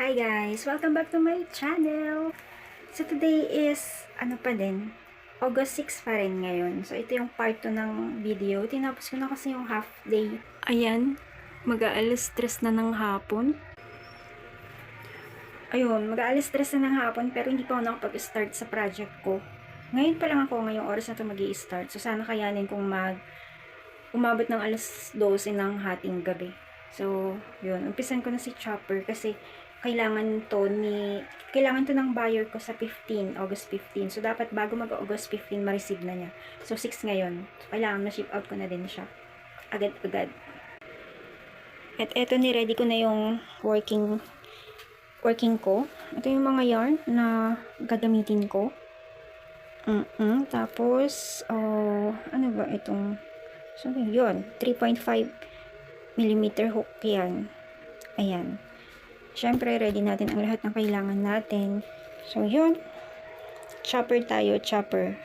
Hi guys! Welcome back to my channel! So today is, August 6 pa rin ngayon. So ito yung part 2 ng video. Tinapos ko na kasi yung half day. Ayan, mag-aalas 3 na ng hapon. Ayun, mag-aalas 3 na ng hapon pero hindi pa ako nakapag-start sa project ko. Ngayon pa lang ako, ngayong oras na ito mag-i-start. So sana kayanin kong umabot ng alas 12 ng hating gabi. So, yun, umpisan ko na si Chopper kasi kailangan to ng buyer ko sa August 15. So, dapat bago mag-August 15, ma-receive na niya. So, 6 ngayon. So, kailangan na-ship out ko na din siya. Agad-agad. At eto, ni-ready ko na yung working ko. Ito yung mga yarn na gagamitin ko. Tapos, ano ba itong, so, yun, 3.5mm hook yan. Ayan. Siyempre, ready natin ang lahat ng kailangan natin. So, yun. Chopper tayo, chopper.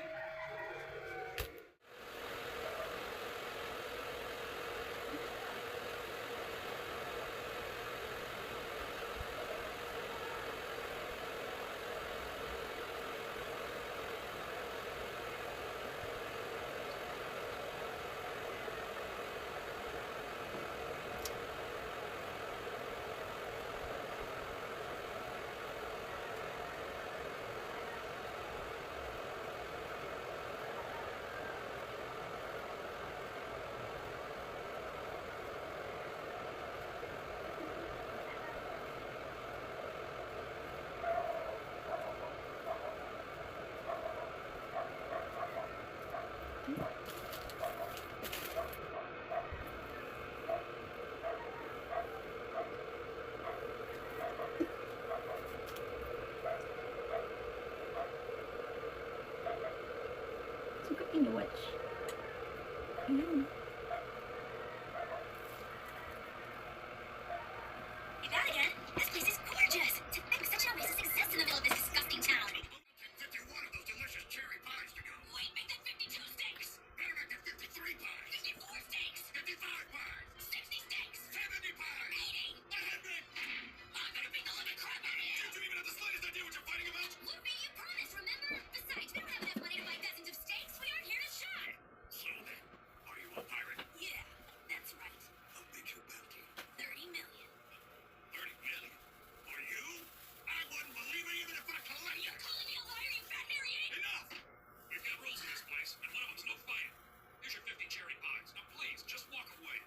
So, watch. Ayan. Hey, Vatican, this place is gorgeous. Such an oasis exists in the middle of this disgusting town. 51 of those delicious cherry pies to go. Wait, make that 52 steaks. Better make it 53 pies. 54 steaks. 55 pies. 60 steaks. 70 pies. 80. 100. I'm gonna beat the living crap out of you. Don't you even have the slightest idea what you're fighting about? Luffy, you promised, remember? Besides, we don't have enough money to buy dozens of steaks. We aren't here to shop. So then, are you a pirate? Yeah, that's right. How big's your bounty? 30 million. 30 million. Are you? I wouldn't believe it even if I collect You're calling me a liar, you fat hairy ape! Enough! We've got rules in this place, and one of them's no fighting. Here's your 50 cherry pies. Now please, just walk away.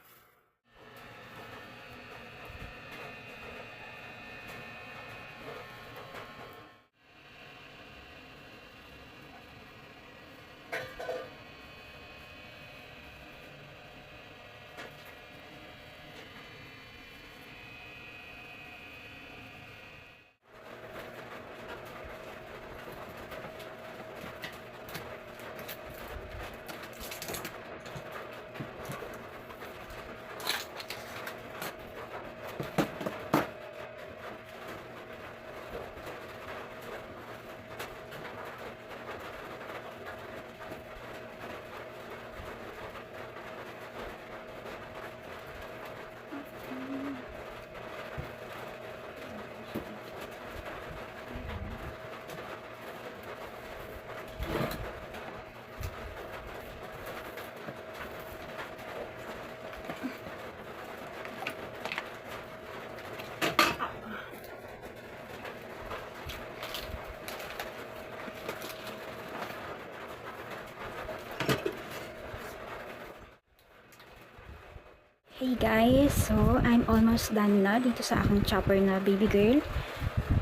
Hey guys! So, I'm almost done na dito sa aking chopper na baby girl.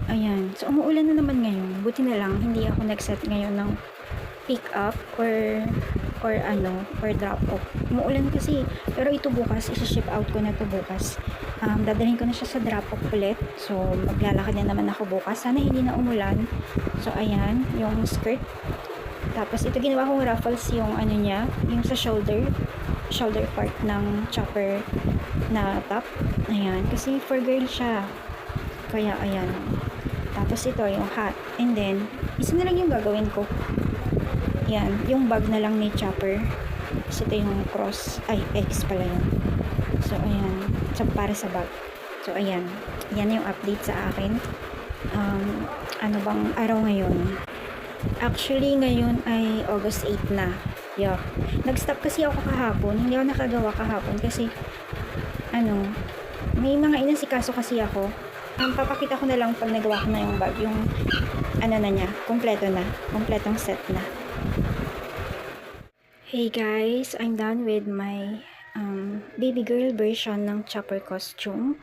Ayan. So, umuulan na naman ngayon. Buti na lang, hindi ako nag-set ngayon ng pick up or drop off. Umuulan kasi. Pero ito bukas, isi-ship out ko na ito bukas. Dadalhin ko na siya sa drop off ulit. So, maglalakad na naman ako bukas. Sana hindi na umulan. So, ayan, yung skirt. Tapos, ito ginawa kong ruffles yung niya, yung sa shoulder part ng chopper na top. Ayan, kasi for girl siya. Kaya, ayan. Tapos, ito yung hat. And then, isa na lang yung gagawin ko. Yan, yung bag na lang ni chopper. Tapos, ito yung cross. Ay, X pala yun. So, ayan. So, para sa bag. So, ayan. Yan yung update sa akin. Ano bang araw ngayon? Actually, ngayon ay August 8 na. Yeah. Nag-stop kasi ako kahapon. Hindi ako nakagawa kahapon kasi may mga inasikaso kasi ako. Papakita ko na lang pag nagawa ko na yung bag. Yung na niya. Kompleto na. Kompletong set na. Hey guys, I'm done with my baby girl version ng chopper costume.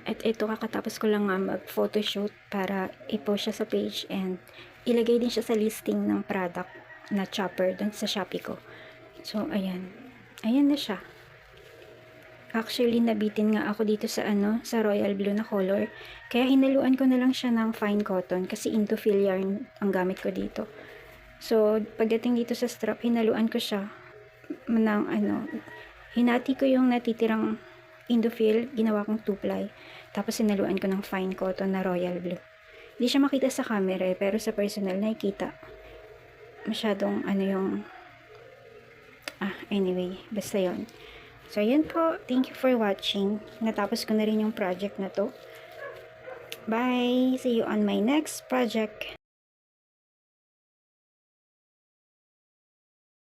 At ito, kakatapos ko lang nga mag-photoshoot para i-post siya sa page and ilagay din siya sa listing ng product na chopper dun sa Shopee ko. So, ayan. Ayan na siya. Actually, nabitin nga ako dito sa sa royal blue na color. Kaya hinaluan ko na lang siya ng fine cotton kasi into fill yarn ang gamit ko dito. So, pagdating dito sa strap, hinaluan ko siya ng hinati ko yung natitirang Indofill, ginawa kong 2-ply. Tapos sinaluan ko ng fine cotton na royal blue. Hindi siya makita sa camera pero sa personal nakikita. Masyadong anyway, basta yon. So, yun po. Thank you for watching. Natapos ko na rin yung project na to. Bye! See you on my next project.